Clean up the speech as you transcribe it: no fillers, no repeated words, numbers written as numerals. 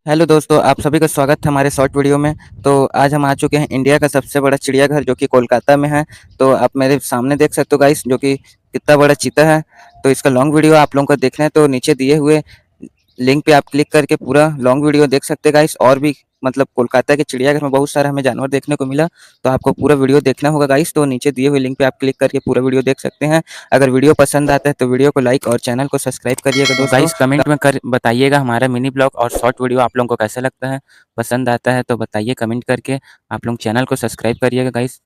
Hello दोस्तों, आप सभी का स्वागत है हमारे शॉर्ट वीडियो में। तो आज हम आ चुके हैं इंडिया का सबसे बड़ा चिड़ियाघर जो कि कोलकाता में है। तो आप मेरे सामने देख सकते हो गाइस, जो कि कितना बड़ा चीता है। तो इसका लॉन्ग वीडियो आप लोगों को देखना है तो नीचे दिए हुए लिंक पे आप क्लिक करके पूरा लॉन्ग वीडियो देख सकते हैं गाइस। और भी मतलब कोलकाता के चिड़ियाघर में बहुत सारा हमें जानवर देखने को मिला, तो आपको पूरा वीडियो देखना होगा गाइस। तो नीचे दिए हुए लिंक पे आप क्लिक करके पूरा वीडियो देख सकते हैं। अगर वीडियो पसंद आता है तो वीडियो को लाइक और चैनल को सब्सक्राइब करिएगा तो दोस्तों। गाइस कमेंट में कर बताइएगा हमारा मिनी ब्लॉग और शॉर्ट वीडियो आप लोगों को कैसा लगता है। पसंद आता है तो बताइए कमेंट करके। आप लोग चैनल को सब्सक्राइब करिएगा गाइस।